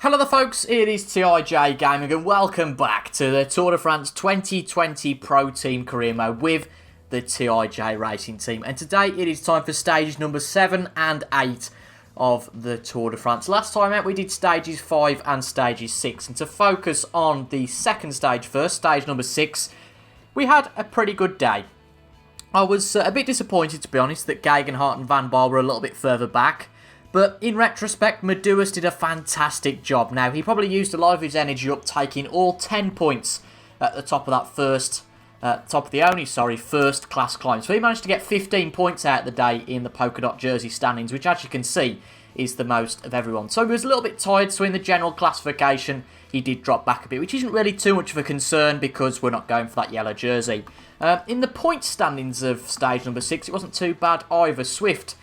Hello there folks, it is TIJ Gaming and welcome back to the Tour de France 2020 Pro Team Career Mode with the TIJ Racing Team. And today it is time for stages number 7 and 8 of the Tour de France. Last time out we did stages 5 and stages 6. And to focus on the second stage first, stage number 6, we had a pretty good day. I was a bit disappointed, to be honest, that Gegenhardt and Van Baarle were a little bit further back. But in retrospect, Medeiros did a fantastic job. Now, he probably used a lot of his energy up, taking all 10 points at the top of that first class climb. So he managed to get 15 points out of the day in the polka dot jersey standings, which, as you can see, is the most of everyone. So he was a little bit tired, so in the general classification, he did drop back a bit, which isn't really too much of a concern because we're not going for that yellow jersey. In the point standings of stage number 6, it wasn't too bad either. Swift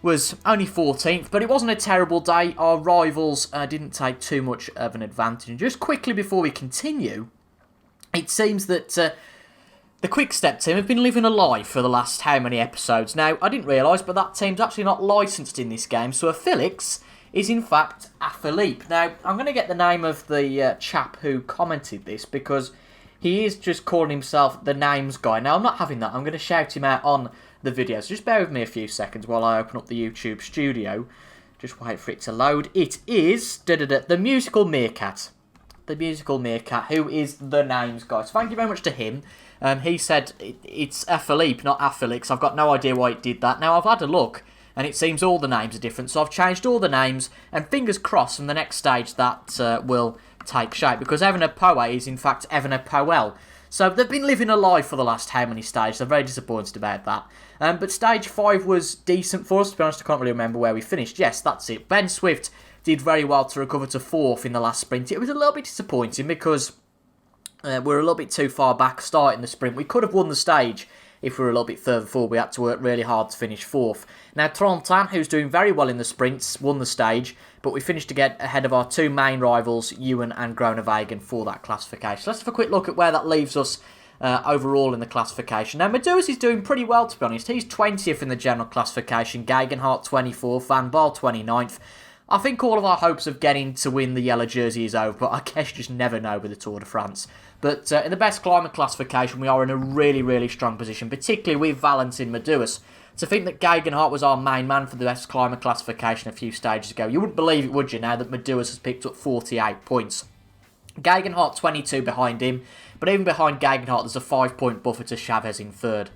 was only 14th, but it wasn't a terrible day. Our rivals didn't take too much of an advantage. And just quickly before we continue, it seems that the Quick Step team have been living a lie for the last how many episodes. Now, I didn't realise, but that team's actually not licensed in this game, so a Felix is in fact a Philippe. Now, I'm going to get the name of the chap who commented this, because he is just calling himself the names guy. Now, I'm not having that. I'm going to shout him out on the video. So just bear with me a few seconds while I open up the YouTube studio. Just wait for it to load. It is the Musical Meerkat. The Musical Meerkat, who is the names guy. So thank you very much to him. He said it's a Philippe, not a Felix. I've got no idea why it did that. Now, I've had a look, and it seems all the names are different. So I've changed all the names, and fingers crossed from the next stage that will take shape, because Evenepoel is in fact Evenepoel. So they've been living a lie for the last how many stages. I'm very disappointed about that. But stage 5 was decent for us. To be honest, I can't really remember where we finished. Yes, that's it. Ben Swift did very well to recover to 4th in the last sprint. It was a little bit disappointing because we're a little bit too far back starting the sprint. We could have won the stage if we were a little bit further forward. We had to work really hard to finish 4th. Now, Trontin, who's doing very well in the sprints, won the stage, but we finished to get ahead of our two main rivals, Ewan and Groenewegen, for that classification. Let's have a quick look at where that leaves us overall in the classification. Now, Medeiros is doing pretty well, to be honest. He's 20th in the general classification, Gegenhardt 24th, Van Baarle 29th. I think all of our hopes of getting to win the yellow jersey is over, but I guess you just never know with the Tour de France. But in the best climate classification, we are in a really, really strong position, particularly with Valentin Medeiros. To think that Gegenhardt was our main man for the best climate classification a few stages ago, you wouldn't believe it, would you, now that Medeiros has picked up 48 points. Gegenhardt 22 behind him, but even behind Gegenhardt there's a 5-point buffer to Chavez in 3rd.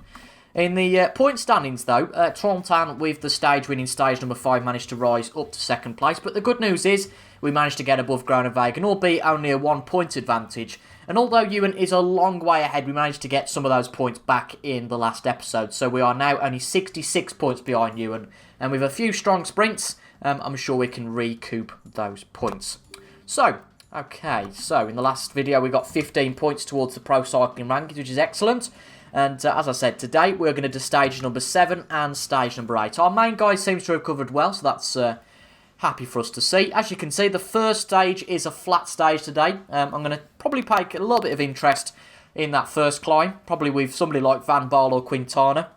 In the point standings, though, Trontin, with the stage-winning stage number 5, managed to rise up to 2nd place. But the good news is we managed to get above Groenewegen, albeit only a 1-point advantage. And although Ewan is a long way ahead, we managed to get some of those points back in the last episode. So we are now only 66 points behind Ewan. And with a few strong sprints, I'm sure we can recoup those points. So, okay, so in the last video we got 15 points towards the Pro Cycling rankings, which is excellent. And as I said, today we're going to do stage number 7 and stage number 8. Our main guy seems to have covered well, so that's happy for us to see. As you can see, the first stage is a flat stage today. I'm going to probably take a little bit of interest in that first climb, probably with somebody like Van Baarle or Quintana,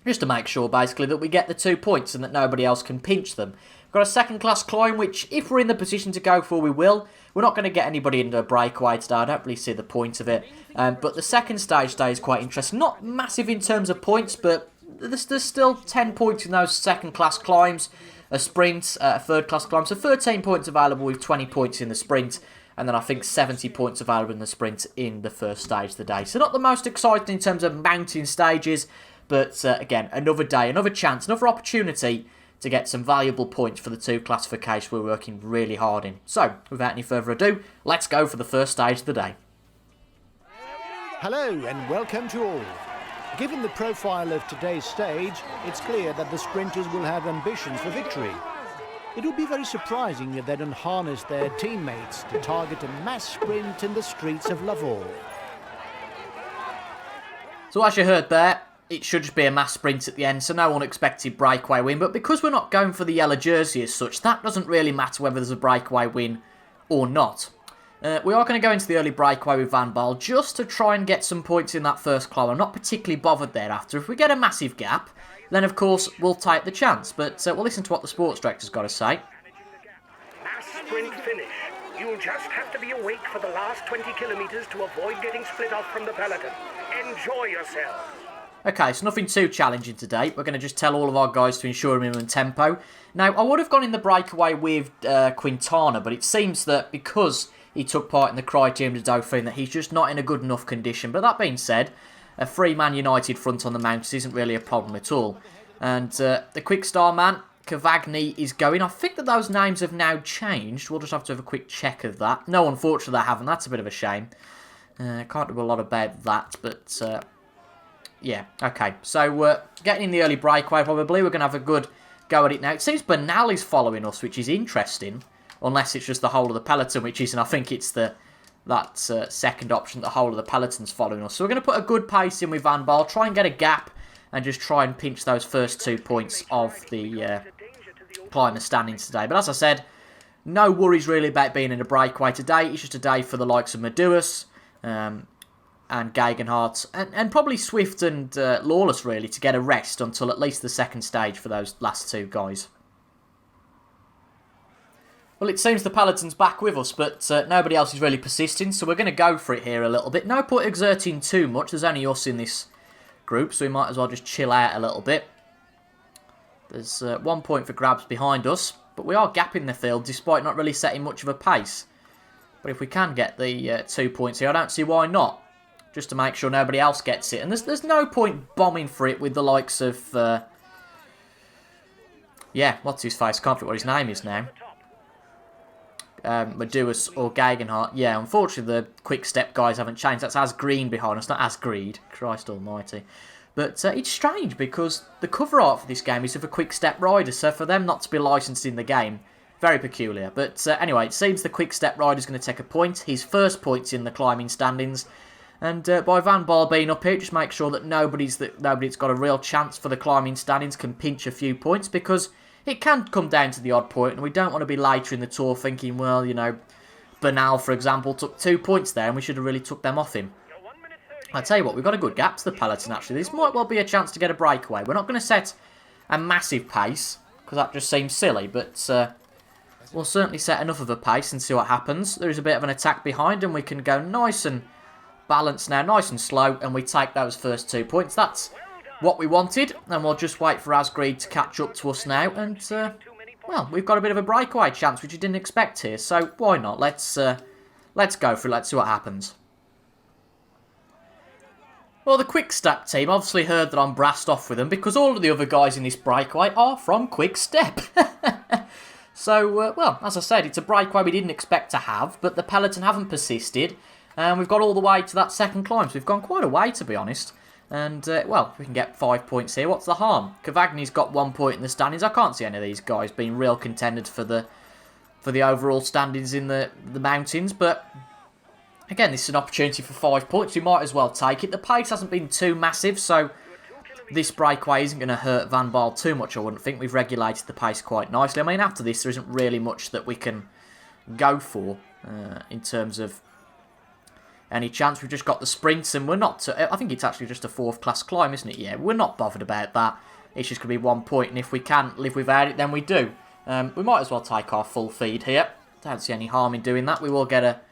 just to make sure, basically, that we get the 2 points and that nobody else can pinch them. We've got a second-class climb, which, if we're in the position to go for, we will. We're not going to get anybody into a breakaway today. I don't really see the point of it. But the second stage today is quite interesting. Not massive in terms of points, but there's still 10 points in those second-class climbs. A sprint, a third-class climb. So 13 points available with 20 points in the sprint. And then I think 70 points available in the sprint in the first stage of the day. So not the most exciting in terms of mountain stages. But again, another day, another chance, another opportunity to get some valuable points for the 2 classifications we're working really hard in. So, without any further ado, let's go for the first stage of the day. Hello and welcome to all. Given the profile of today's stage, it's clear that the sprinters will have ambitions for victory. It would be very surprising if they don't harness their teammates to target a mass sprint in the streets of Lavaux. So as you heard there, it should just be a mass sprint at the end, so no unexpected breakaway win. But because we're not going for the yellow jersey as such, that doesn't really matter whether there's a breakaway win or not. We are going to go into the early breakaway with Van Baarle just to try and get some points in that first climb. I'm not particularly bothered thereafter. If we get a massive gap, then of course we'll take the chance. But we'll listen to what the sports director's got to say. Mass sprint finish. You'll just have to be awake for the last 20 kilometres to avoid getting split off from the peloton. Enjoy yourself. Okay, so nothing too challenging today. We're going to just tell all of our guys to ensure a minimum tempo. Now, I would have gone in the breakaway with Quintana, but it seems that because he took part in the Criterium de Dauphiné, that he's just not in a good enough condition. But that being said, a free Man United front on the mountains isn't really a problem at all. And the quick star man, Cavagni, is going. I think that those names have now changed. We'll just have to have a quick check of that. No, unfortunately, they haven't. That's a bit of a shame. Can't do a lot about that, but yeah, okay. So getting in the early breakaway, probably. We're going to have a good go at it now. It seems Bernal is following us, which is interesting, unless it's just the whole of the peloton, which isn't. I think it's that second option, the whole of the peloton's following us. So we're going to put a good pace in with Van Baarle, try and get a gap, and just try and pinch those first 2 points of the climber standings today. But as I said, no worries really about being in a breakaway today. It's just a day for the likes of Meduas and Gegenhardt, and probably Swift and Lawless really, to get a rest until at least the second stage for those last two guys. Well, it seems the peloton's back with us, but nobody else is really persisting, so we're going to go for it here a little bit. No point exerting too much. There's only us in this group, so we might as well just chill out a little bit. There's 1 point for grabs behind us, but we are gapping the field despite not really setting much of a pace. But if we can get the 2 points here, I don't see why not. Just to make sure nobody else gets it. And there's no point bombing for it with the likes of... yeah, what's his face? Can't forget what his name is now. Meduas or Gegenhardt. Yeah, unfortunately the quick step guys haven't changed. That's As Green behind us, not As Greed. Christ almighty. But it's strange because the cover art for this game is of a quick step rider, so for them not to be licensed in the game, very peculiar. But anyway, it seems the quick step rider is going to take a point. His first point's in the climbing standings. And by Van Baarle being up here, just make sure that nobody's got a real chance for the climbing standings can pinch a few points, because it can come down to the odd point, and we don't want to be later in the tour thinking, well, you know, Bernal, for example, took 2 points there, and we should have really took them off him. I tell you what, we've got a good gap to the peloton, actually. This might well be a chance to get a breakaway. We're not going to set a massive pace, because that just seems silly, but we'll certainly set enough of a pace and see what happens. There is a bit of an attack behind, and we can go nice and balanced now, nice and slow, and we take those first 2 points. That's what we wanted, and we'll just wait for Asgreed to catch up to us now, and well, we've got a bit of a breakaway chance, which you didn't expect here, so why not? Let's go for it, let's see what happens. Well, the Quick Step team obviously heard that I'm brassed off with them, because all of the other guys in this breakaway are from Quick Step. So, well, as I said, it's a breakaway we didn't expect to have, but the peloton haven't persisted, and we've got all the way to that second climb, so we've gone quite a way, to be honest. And, well, if we can get 5 points here, what's the harm? Cavagni's got 1 point in the standings. I can't see any of these guys being real contenders for the overall standings in the mountains, but again, this is an opportunity for 5 points. We might as well take it. The pace hasn't been too massive, so this breakaway isn't going to hurt Van Baarle too much, I wouldn't think. We've regulated the pace quite nicely. I mean, after this, there isn't really much that we can go for in terms of any chance. We've just got the sprints, and we're not... I think it's actually just a 4th class climb, isn't it? Yeah, we're not bothered about that. It's just going to be 1 point, and if we can live without it, then we do. We might as well take our full feed here. Don't see any harm in doing that. We will get a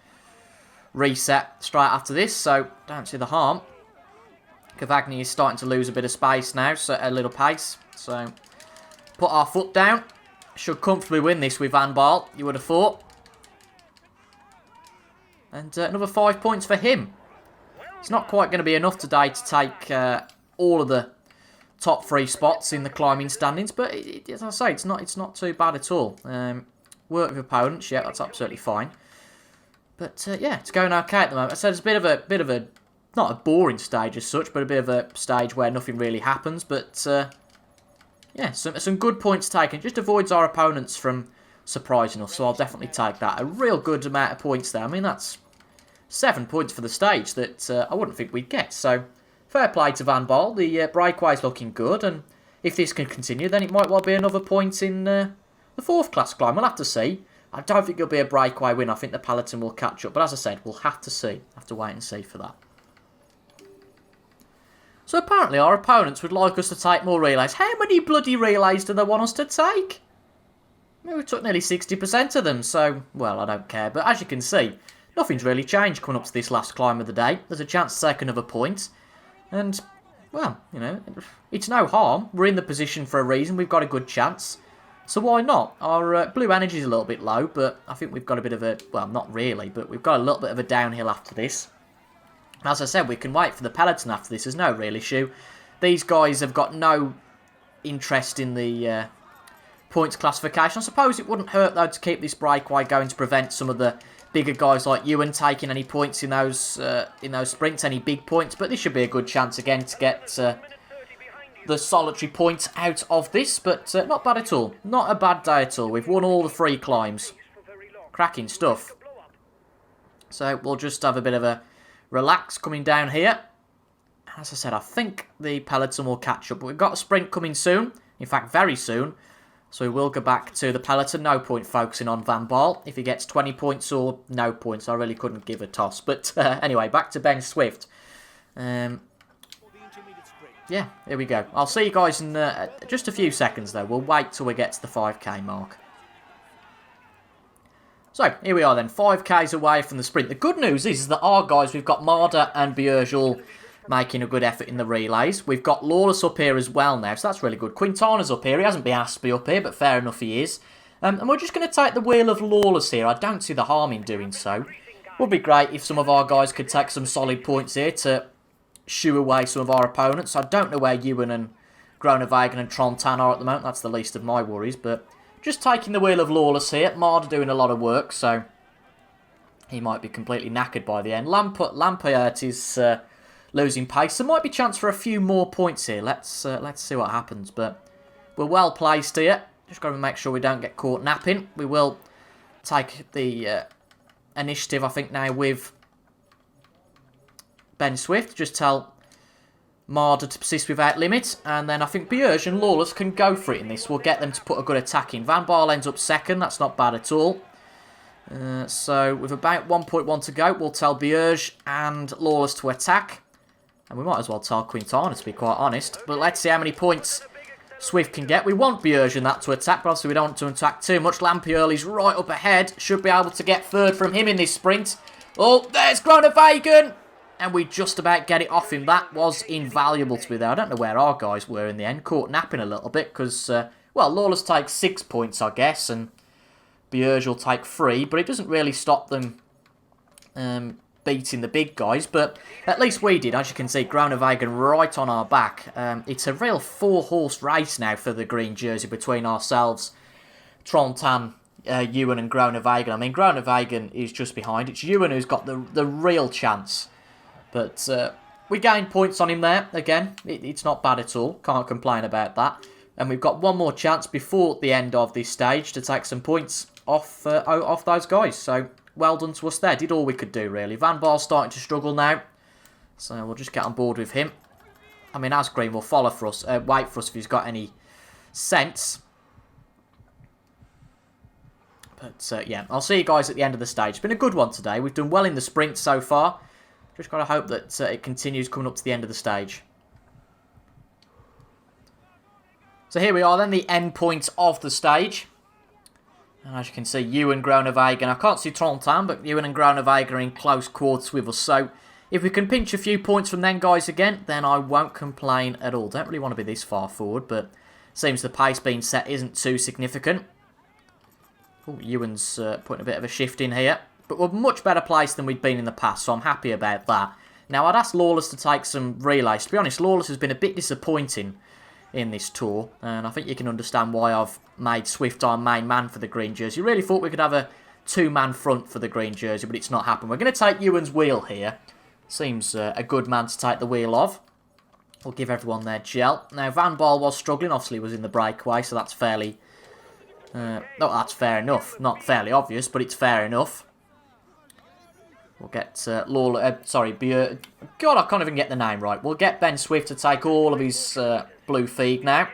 reset straight after this, so don't see the harm. Cavagni is starting to lose a bit of space now, so a little pace. So put our foot down. Should comfortably win this with Van Baarle, you would have thought. And another 5 points for him. It's not quite going to be enough today to take all of the top 3 spots in the climbing standings, but as I say, it's not too bad at all. Work with opponents, yeah, that's absolutely fine. But yeah, it's going okay at the moment. So it's a bit of a not a boring stage as such, but a bit of a stage where nothing really happens. But yeah, some good points taken. Just avoids our opponents from surprising us, so I'll definitely take that. A real good amount of points there. I mean, that's 7 points for the stage that I wouldn't think we'd get. So fair play to Van Baarle. The breakaway's looking good, and if this can continue, then it might well be another point in the 4th class climb. We'll have to see. I don't think it'll be a breakaway win. I think the peloton will catch up. But as I said, we'll have to see. Have to wait and see for that. So apparently our opponents would like us to take more relays. How many bloody relays do they want us to take? We took nearly 60% of them, so, well, I don't care. But as you can see, nothing's really changed coming up to this last climb of the day. There's a chance to take another point. And, well, you know, it's no harm. We're in the position for a reason. We've got a good chance. So why not? Our blue energy is a little bit low, but I think we've got a bit of a... Well, not really, but we've got a little bit of a downhill after this. As I said, we can wait for the peloton after this. There's no real issue. These guys have got no interest in the points classification. I suppose it wouldn't hurt, though, to keep this breakaway going to prevent some of the bigger guys like Ewan taking any points in those sprints, any big points. But this should be a good chance again to get the solitary points out of this. But not bad at all. Not a bad day at all. We've won all the free climbs. Cracking stuff. So we'll just have a bit of a relax coming down here. As I said, I think the peloton will catch up. But we've got a sprint coming soon. In fact, very soon. So we will go back to the peloton. No point focusing on Van Baal. If he gets 20 points or no points, I really couldn't give a toss. But anyway, back to Ben Swift. Yeah, here we go. I'll see you guys in just a few seconds, though. We'll wait till we get to the 5k mark. So, here we are then. 5k's away from the sprint. The good news is that our guys, we've got Marder and Bierge all making a good effort in the relays. We've got Lawless up here as well now, so that's really good. Quintana's up here. He hasn't been asked to be up here, but fair enough he is. And we're just going to take the wheel of Lawless here. I don't see the harm in doing so. Would be great if some of our guys could take some solid points here to shoo away some of our opponents. I don't know where Ewan and Groenewegen and Trontan are at the moment. That's the least of my worries, but just taking the wheel of Lawless here. Marder doing a lot of work, so he might be completely knackered by the end. Lampert is losing pace. There might be a chance for a few more points here. Let's see what happens. But we're well placed here. Just got to make sure we don't get caught napping. We will take the initiative, I think, now with Ben Swift. Just tell Marder to persist without limit. And then I think Bierge and Lawless can go for it in this. We'll get them to put a good attack in. Van Baal ends up second. That's not bad at all. So with about 1.1 to go, we'll tell Bierge and Lawless to attack. And we might as well tell Quintana, to be quite honest. But let's see how many points Swift can get. We want Bierge and that to attack, but obviously we don't want to attack too much. Lampioli's right up ahead. Should be able to get third from him in this sprint. Oh, there's Groenewegen! And we just about get it off him. That was invaluable to be there. I don't know where our guys were in the end. Caught napping a little bit because, well, Lawless takes 6 points, I guess, and Bierge will take 3. But it doesn't really stop them beating the big guys, but at least we did. As you can see, Groenewegen right on our back. It's a real 4-horse race now for the green jersey between ourselves, Trontan, Ewan and Groenewegen. I mean, Groenewegen is just behind. It's Ewan who's got the real chance. But we gained points on him there. Again, it's not bad at all. Can't complain about that. And we've got one more chance before the end of this stage to take some points off those guys. So well done to us there. Did all we could do, really. Van Baal's starting to struggle now. So we'll just get on board with him. I mean, Asgreen will follow for us. Wait for us if he's got any sense. But, yeah, I'll see you guys at the end of the stage. It's been a good one today. We've done well in the sprint so far. Just got to hope that it continues coming up to the end of the stage. So here we are then, the end point of the stage. And as you can see, Ewan, Groenewegen, I can't see Trontan, but Ewan and Groenewegen are in close quarters with us. So if we can pinch a few points from them guys again, then I won't complain at all. Don't really want to be this far forward, but seems the pace being set isn't too significant. Oh, Ewan's putting a bit of a shift in here. But we're much better placed than we'd been in the past, so I'm happy about that. Now, I'd ask Lawless to take some relays. To be honest, Lawless has been a bit disappointing in this tour, and I think you can understand why I've made Swift our main man for the green jersey. Really thought we could have a 2-man front for the green jersey, but it's not happened. We're going to take Ewan's wheel here. Seems a good man to take the wheel of. We'll give everyone their gel. Now, Van Baal was struggling. Obviously, he was in the breakaway, so that's fairly... no, that's fair enough. Not fairly obvious, but it's fair enough. We'll get Bierge. God, I can't even get the name right. We'll get Ben Swift to take all of his blue feed now.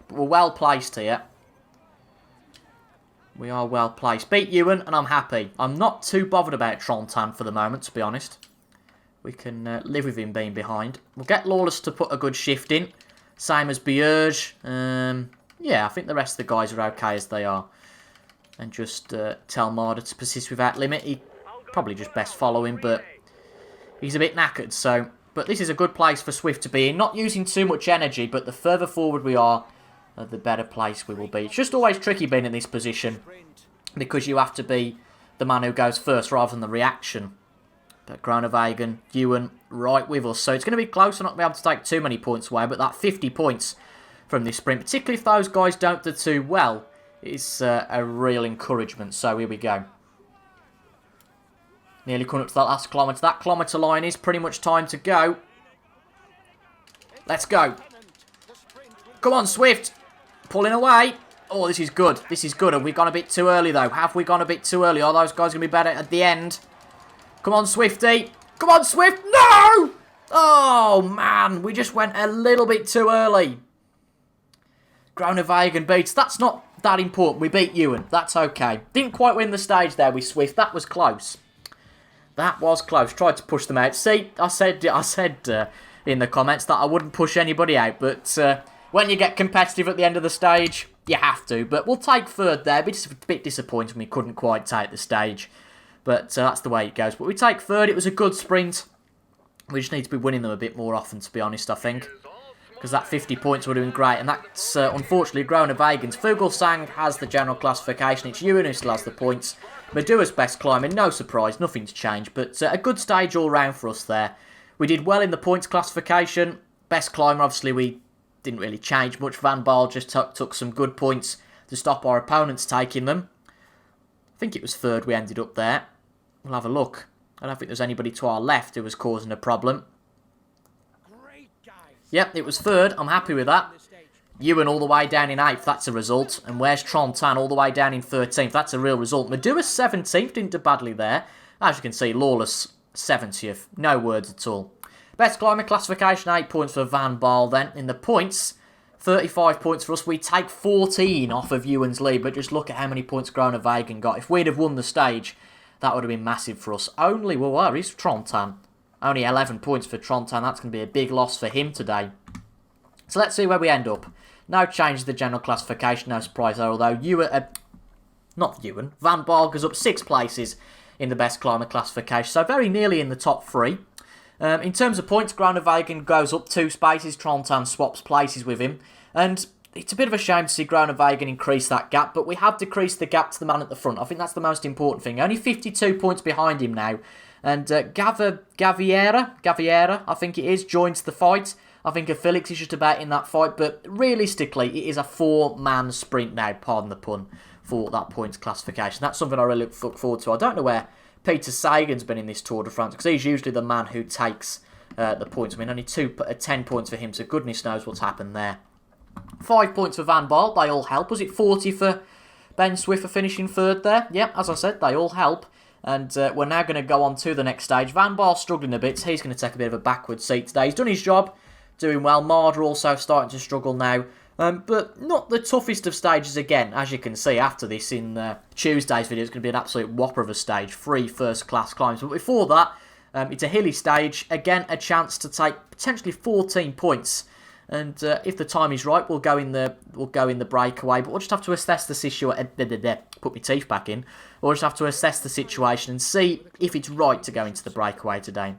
But we're well placed here. We are well placed. Beat Ewan, and I'm happy. I'm not too bothered about Trontan for the moment, to be honest. We can live with him being behind. We'll get Lawless to put a good shift in. Same as Bierge. Yeah, I think the rest of the guys are okay as they are. And just tell Marder to persist without limit. He probably just best follow him, but he's a bit knackered, so... But this is a good place for Swift to be in. Not using too much energy, but the further forward we are, the better place we will be. It's just always tricky being in this position, because you have to be the man who goes first rather than the reaction. But Groenewegen, Ewan, right with us. So it's going to be close. I'm not going to be able to take too many points away, but that 50 points from this sprint, particularly if those guys don't do too well, is a real encouragement. So here we go. Nearly coming up to that last kilometre. That kilometre line is pretty much time to go. Let's go. Come on, Swift. Pulling away. Oh, this is good. This is good. Have we gone a bit too early, though? Have we gone a bit too early? Are those guys going to be better at the end? Come on, Swifty. Come on, Swift. No! Oh, man. We just went a little bit too early. Groenewegen beats. That's not that important. We beat Ewan. That's okay. Didn't quite win the stage there with Swift. That was close. That was close. Tried to push them out. See, I said in the comments that I wouldn't push anybody out, but when you get competitive at the end of the stage, you have to. But we'll take third there. It's a bit disappointing we couldn't quite take the stage, but that's the way it goes. But we take third. It was a good sprint. We just need to be winning them a bit more often, to be honest, I think. Because that 50 points would have been great. And that's, unfortunately, Groenewegen's. Fuglsang has the general classification. It's Ewan who still has the points. Madua's best climbing. No surprise. Nothing's changed. But a good stage all round for us there. We did well in the points classification. Best climber, obviously, we didn't really change much. Van Baal just took some good points to stop our opponents taking them. I think it was third we ended up there. We'll have a look. I don't think there's anybody to our left who was causing a problem. Yep, it was third. I'm happy with that. Ewan all the way down in 8th. That's a result. And where's Trontan all the way down in 13th? That's a real result. Madua 17th. Didn't do badly there. As you can see, Lawless 70th. No words at all. Best climber classification, 8 points for Van Baal then. In the points, 35 points for us. We take 14 off of Ewan's lead. But just look at how many points Groenewegen got. If we'd have won the stage, that would have been massive for us. Only, well, where is Trontan? Only 11 points for Trontan. That's going to be a big loss for him today. So let's see where we end up. No change to the general classification. No surprise there. Although Van Baal goes up 6 places in the best climber classification. So very nearly in the top 3. In terms of points, Groenewegen goes up 2 spaces. Trontan swaps places with him. And it's a bit of a shame to see Groenewegen increase that gap. But we have decreased the gap to the man at the front. I think that's the most important thing. Only 52 points behind him now. And Gaviera, I think it is, joins the fight. I think Felix is just about in that fight. But realistically, it is a 4-man sprint now, pardon the pun, for that points classification. That's something I really look forward to. I don't know where Peter Sagan's been in this Tour de France, because he's usually the man who takes the points. I mean, only 10 points for him, so goodness knows what's happened there. 5 points for Van Baal, they all help. Was it 40 for Ben Swift for finishing third there? Yep, as I said, they all help. And we're now going to go on to the next stage. Van Baal struggling a bit. He's going to take a bit of a backward seat today. He's done his job, doing well. Marder also starting to struggle now. But not the toughest of stages again. As you can see after this in Tuesday's video, it's going to be an absolute whopper of a stage. 3 first-class climbs. But before that, it's a hilly stage. Again, a chance to take potentially 14 points. And if the time is right, we'll go in the breakaway. But we'll just have to assess the situation. Put my teeth back in. We'll just have to assess the situation and see if it's right to go into the breakaway today.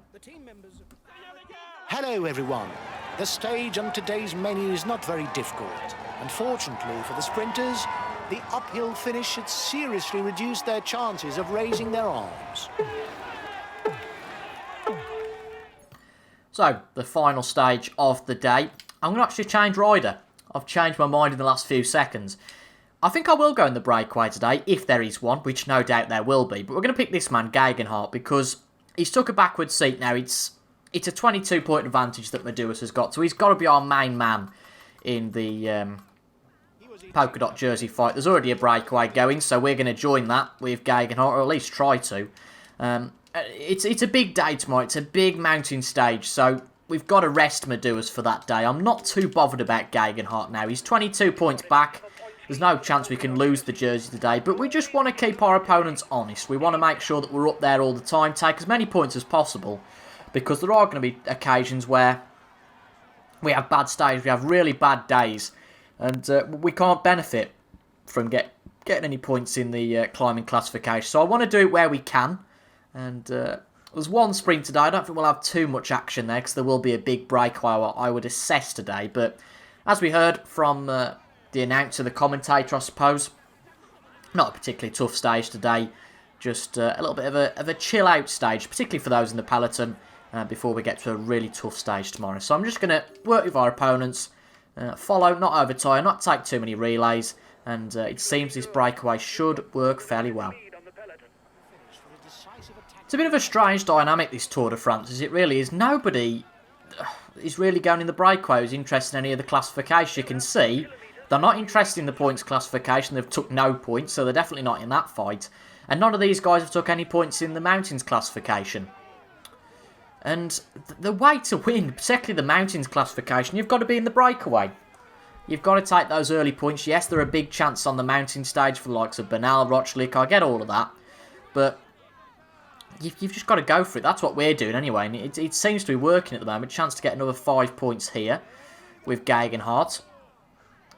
Hello, everyone. The stage on today's menu is not very difficult. Unfortunately for the sprinters, the uphill finish should seriously reduce their chances of raising their arms. So, the final stage of the day. I'm going to actually change rider. I've changed my mind in the last few seconds. I think I will go in the breakaway today, if there is one, which no doubt there will be. But we're going to pick this man, Gegenhardt, because he's took a backward seat now. It's a 22-point advantage that Maduas has got, so he's got to be our main man in the polka dot jersey fight. There's already a breakaway going, so we're going to join that with Gegenhardt, or at least try to. It's a big day tomorrow. It's a big mountain stage, so we've got to rest Maduas for that day. I'm not too bothered about Gegenhardt now. He's 22 points back. There's no chance we can lose the jersey today, but we just want to keep our opponents honest. We want to make sure that we're up there all the time, take as many points as possible, because there are going to be occasions where we have bad stages, we have really bad days And we can't benefit from getting any points in the climbing classification. So I want to do it where we can. And there's one sprint today. I don't think we'll have too much action there because there will be a big breakaway I would assess today. But as we heard from the announcer, the commentator, I suppose, not a particularly tough stage today. Just a little bit of a chill out stage, particularly for those in the peloton, before we get to a really tough stage tomorrow. So I'm just going to work with our opponents, follow, not overtire, not take too many relays, and it seems this breakaway should work fairly well. It's a bit of a strange dynamic, this Tour de France, as it really is. Nobody is really going in the breakaway who's interested in any of the classification. You can see they're not interested in the points classification. They've took no points, so they're definitely not in that fight. And none of these guys have took any points in the mountains classification. And the way to win, particularly the mountains classification, you've got to be in the breakaway. You've got to take those early points. Yes, there are a big chance on the mountain stage for the likes of Bernal, Rochlik. I get all of that. But you've just got to go for it. That's what we're doing anyway. And it seems to be working at the moment. Chance to get another 5 points here with Gegenhardt.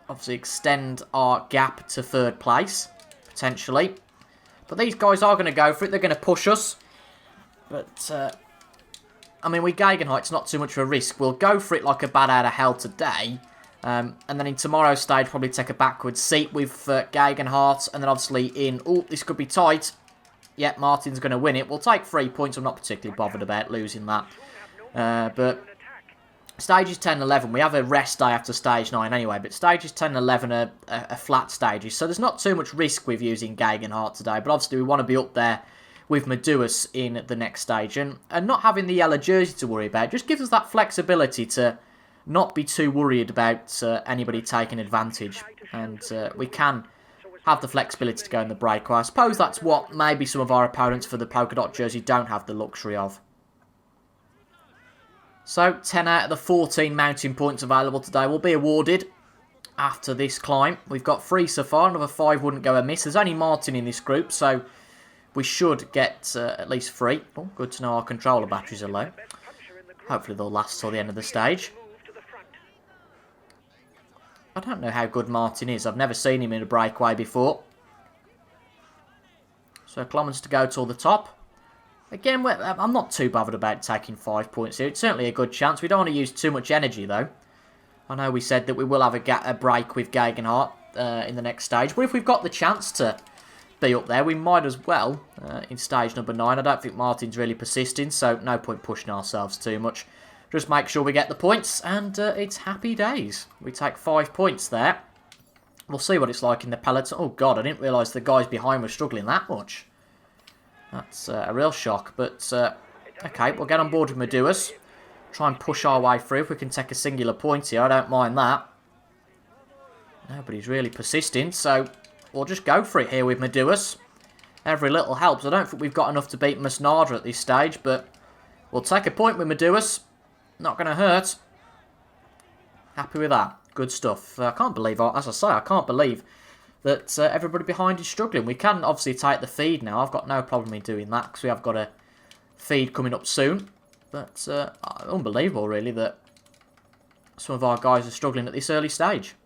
Obviously extend our gap to third place, potentially. But these guys are going to go for it. They're going to push us. But, I mean, with Gegenhardt, it's not too much of a risk. We'll go for it like a bat out of hell today. And then in tomorrow's stage, probably take a backwards seat with Gegenhardt. And then obviously in, oh, this could be tight. Yep, Martin's going to win it. We'll take 3 points. I'm not particularly bothered about losing that. But stages 10 and 11, we have a rest day after stage 9 anyway. But stages 10 and 11 are flat stages. So there's not too much risk with using Gegenhardt today. But obviously we want to be up there with Meduas in the next stage. And not having the yellow jersey to worry about just gives us that flexibility to not be too worried about anybody taking advantage. And we can have the flexibility to go in the breakaway. I suppose that's what maybe some of our opponents for the polka dot jersey don't have the luxury of. So 10 out of the 14 mountain points available today will be awarded after this climb. We've got 3 so far, another 5 wouldn't go amiss. There's only Martin in this group, so we should get at least 3. Oh, good to know our controller batteries are low. Hopefully they'll last till the end of the stage. I don't know how good Martin is. I've never seen him in a breakaway before. So kilometres to go till the top. Again, I'm not too bothered about taking 5 points here. It's certainly a good chance. We don't want to use too much energy, though. I know we said that we will have a break with Gegenhardt in the next stage. But if we've got the chance to be up there, we might as well in stage number 9. I don't think Martin's really persisting, so no point pushing ourselves too much. Just make sure we get the points, and it's happy days. We take 5 points there. We'll see what it's like in the peloton. Oh, God, I didn't realise the guys behind were struggling that much. That's a real shock. But, okay, we'll get on board with Meduas. Try and push our way through. If we can take a singular point here, I don't mind that. Nobody's really persisting, so we'll just go for it here with Meduas. Every little helps. I don't think we've got enough to beat Masnada at this stage, but we'll take a point with Meduas. Not going to hurt. Happy with that. Good stuff. I can't believe, as I say, I can't believe that everybody behind is struggling. We can obviously take the feed now. I've got no problem in doing that because we have got a feed coming up soon. But unbelievable, really, that some of our guys are struggling at this early stage.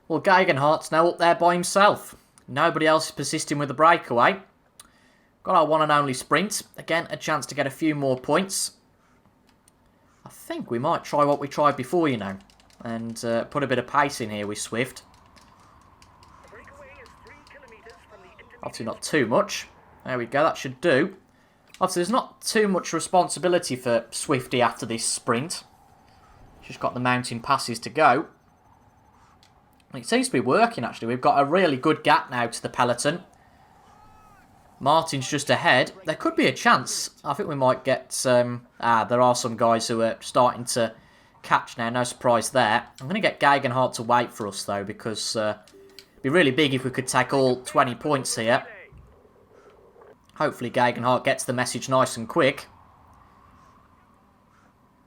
Well, Gegenhardt's now up there by himself. Nobody else is persisting with the breakaway. Got our one and only sprint. Again, a chance to get a few more points. I think we might try what we tried before, you know, and put a bit of pace in here with Swift. Obviously not too much. There we go, that should do. Obviously there's not too much responsibility for Swifty after this sprint. Just got the mountain passes to go. It seems to be working, actually. We've got a really good gap now to the peloton. Martin's just ahead. There could be a chance. I think we might get there are some guys who are starting to catch now. No surprise there. I'm going to get Gegenhardt to wait for us, though, because it'd be really big if we could take all 20 points here. Hopefully Gegenhardt gets the message nice and quick.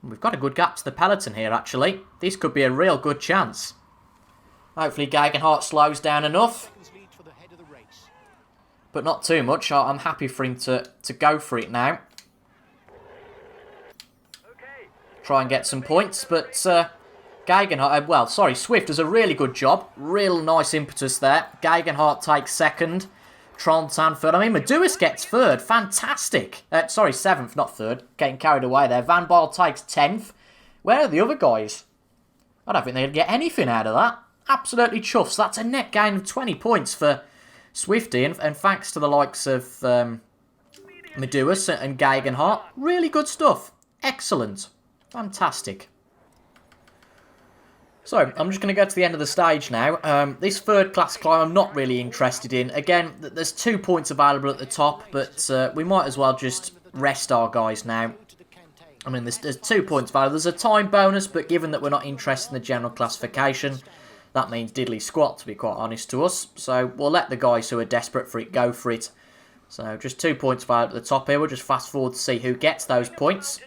We've got a good gap to the peloton here, actually. This could be a real good chance. Hopefully Gegenhardt slows down enough. But not too much. I'm happy for him to go for it now. Try and get some points. But Swift does a really good job. Real nice impetus there. Gegenhardt takes second. Trontan third. I mean, Medouas gets third. Fantastic. Seventh, not third. Getting carried away there. Van Baal takes 10th. Where are the other guys? I don't think they'd get anything out of that. Absolutely chuffs. That's a net gain of 20 points for Swifty. And thanks to the likes of Medouas and Gegenhardt. Really good stuff. Excellent. Fantastic. So, I'm just going to go to the end of the stage now. This third class climb I'm not really interested in. Again, there's 2 points available at the top, but we might as well just rest our guys now. I mean, there's 2 points available. There's a time bonus, but given that we're not interested in the general classification, that means diddly squat, to be quite honest to us. So, we'll let the guys who are desperate for it go for it. So, just 2 points available at the top here. We'll just fast forward to see who gets those points.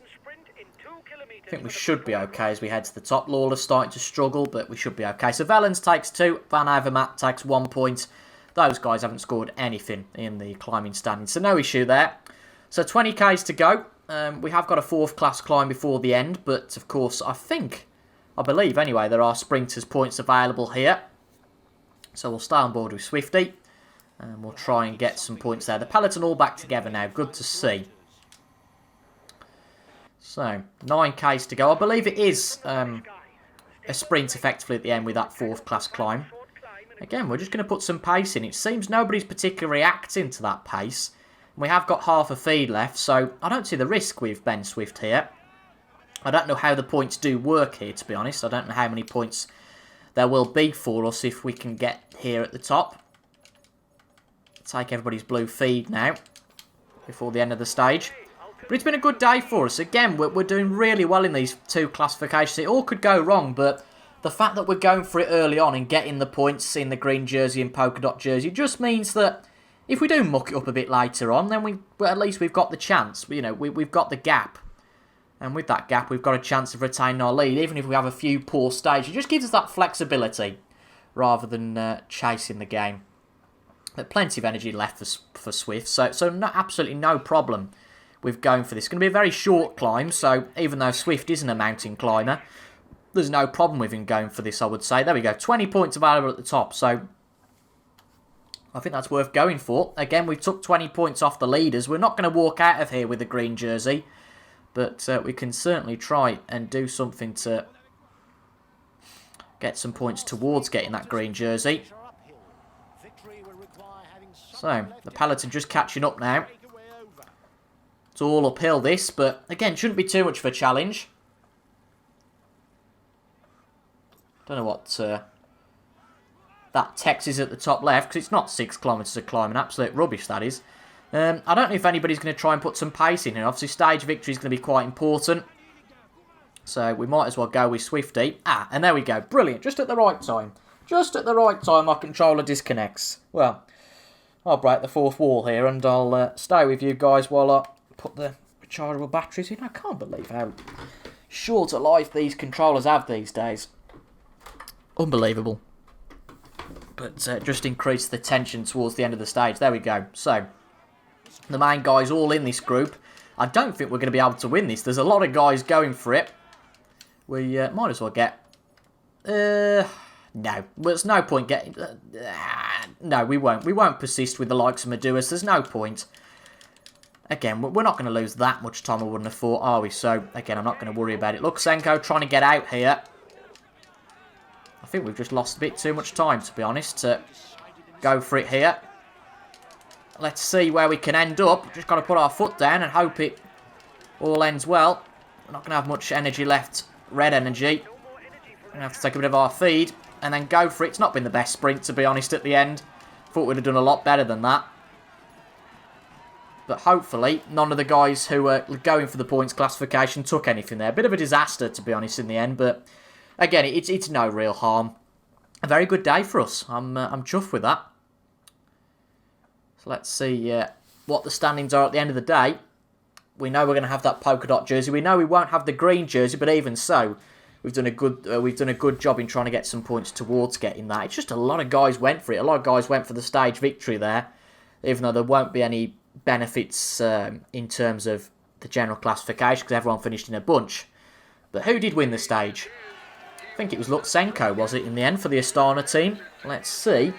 I think we should be okay as we head to the top. Lawler's starting to struggle, but we should be okay. So Vellens takes 2. Van Avermaet takes 1 point. Those guys haven't scored anything in the climbing standings, so no issue there. So 20k's to go. We have got a 4th class climb before the end, but of course, I believe anyway, there are sprinters points available here. So we'll stay on board with Swifty, and we'll try and get some points there. The peloton all back together now. Good to see. So, 9k's to go. I believe it is a sprint effectively at the end with that 4th class climb. Again, we're just going to put some pace in. It seems nobody's particularly reacting to that pace. We have got half a feed left, so I don't see the risk with Ben Swift here. I don't know how the points do work here, to be honest. I don't know how many points there will be for us if we can get here at the top. Take everybody's blue feed now before the end of the stage. But it's been a good day for us. Again, we're doing really well in these 2 classifications. It all could go wrong, but the fact that we're going for it early on and getting the points in the green jersey and polka dot jersey just means that if we do muck it up a bit later on, then at least we've got the chance. You know, we've got the gap. And with that gap, we've got a chance of retaining our lead, even if we have a few poor stages. It just gives us that flexibility rather than chasing the game. But plenty of energy left for Swift, so absolutely no problem with going for this. It's going to be a very short climb, so even though Swift isn't a mountain climber, there's no problem with him going for this, I would say. There we go, 20 points available at the top, so I think that's worth going for. Again, we've took 20 points off the leaders. We're not going to walk out of here with the green jersey, but we can certainly try and do something to get some points towards getting that green jersey. So, the peloton just catching up now. It's all uphill this, but again, shouldn't be too much of a challenge. Don't know what that text is at the top left, because it's not 6 kilometres of climbing. Absolute rubbish, that is. I don't know if anybody's going to try and put some pace in here. Obviously, stage victory is going to be quite important. So, we might as well go with Swifty. And there we go. Brilliant. Just at the right time. Just at the right time, our controller disconnects. Well, I'll break the 4th wall here, and I'll stay with you guys while I put the rechargeable batteries in. I can't believe how short a life these controllers have these days. Unbelievable. But just increase the tension towards the end of the stage. There we go. So, the main guys all in this group. I don't think we're going to be able to win this. There's a lot of guys going for it. We might as well get... no. There's no point getting... no, we won't. We won't persist with the likes of Medouas. There's no point. Again, we're not going to lose that much time, I wouldn't have thought, are we? So, again, I'm not going to worry about it. Lukashenko trying to get out here. I think we've just lost a bit too much time, to be honest, to go for it here. Let's see where we can end up. Just got to put our foot down and hope it all ends well. We're not going to have much energy left, red energy. We're going to have to take a bit of our feed and then go for it. It's not been the best sprint, to be honest, at the end. Thought we'd have done a lot better than that. But hopefully, none of the guys who were going for the points classification took anything there. A bit of a disaster, to be honest, in the end. But again, it's no real harm. A very good day for us. I'm chuffed with that. So let's see what the standings are at the end of the day. We know we're going to have that polka dot jersey. We know we won't have the green jersey, but even so, we've done a good job in trying to get some points towards getting that. It's just a lot of guys went for it. A lot of guys went for the stage victory there, even though there won't be any benefits in terms of the general classification because everyone finished in a bunch. But who did win the stage? I think it was Lutsenko, was it, in the end, for the Astana team? Let's see.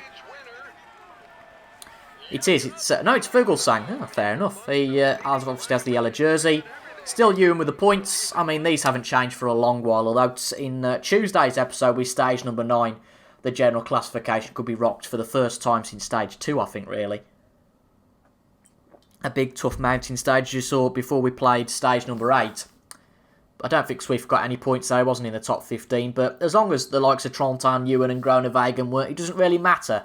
It is. No, it's Fuglsang. Oh, fair enough. He obviously has the yellow jersey. Still Ewan with the points. I mean, these haven't changed for a long while, although in Tuesday's episode with stage number 9, the general classification could be rocked for the first time since stage 2, I think, really. A big, tough mountain stage you saw before we played stage number 8. I don't think Swift got any points there. He wasn't in the top 15, but as long as the likes of Trontan, Ewan and Groenewegen weren't, it doesn't really matter.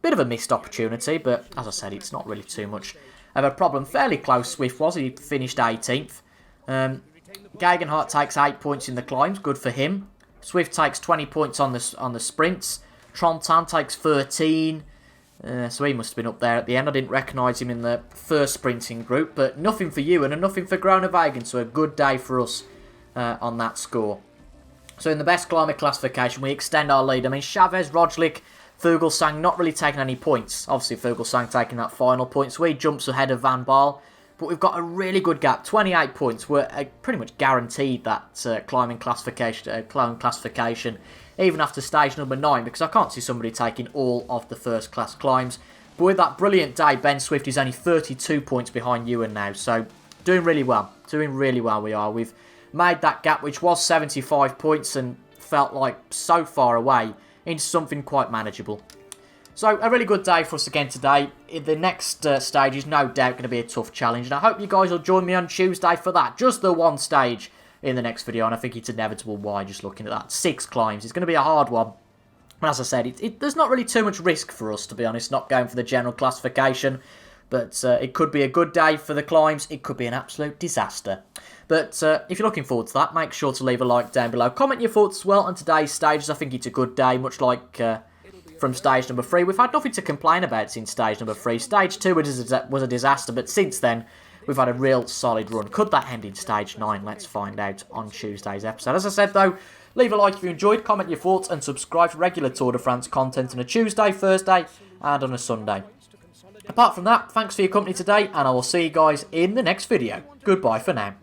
Bit of a missed opportunity, but as I said, it's not really too much of a problem. Fairly close Swift was. He finished 18th. Gegenhardt takes 8 points in the climbs. Good for him. Swift takes 20 points on the sprints. Trontan takes 13. So he must have been up there at the end. I didn't recognise him in the first sprinting group, but nothing for Ewan and nothing for Groenewegen. So a good day for us on that score. So in the best climber classification, we extend our lead. I mean, Chavez, Roglic, Fuglsang not really taking any points. Obviously, Fuglsang taking that final point, so he jumps ahead of Van Baal. But we've got a really good gap, 28 points. We're pretty much guaranteed that climbing classification, even after stage number 9, because I can't see somebody taking all of the first class climbs. But with that brilliant day, Ben Swift is only 32 points behind Ewan now, so doing really well. Doing really well we are. We've made that gap, which was 75 points and felt like so far away, into something quite manageable. So, a really good day for us again today. The next stage is no doubt going to be a tough challenge, and I hope you guys will join me on Tuesday for that. Just the one stage in the next video, and I think it's inevitable why, just looking at that. 6 climbs. It's going to be a hard one. And as I said, there's not really too much risk for us, to be honest, not going for the general classification. But it could be a good day for the climbs. It could be an absolute disaster. But if you're looking forward to that, make sure to leave a like down below. Comment your thoughts as well on today's stages. I think it's a good day, much like from stage number 3. We've had nothing to complain about since stage number 3. Stage 2 was a disaster, but since then, we've had a real solid run. Could that end in stage 9? Let's find out on Tuesday's episode. As I said, though, leave a like if you enjoyed, comment your thoughts, and subscribe for regular Tour de France content on a Tuesday, Thursday, and on a Sunday. Apart from that, thanks for your company today, and I will see you guys in the next video. Goodbye for now.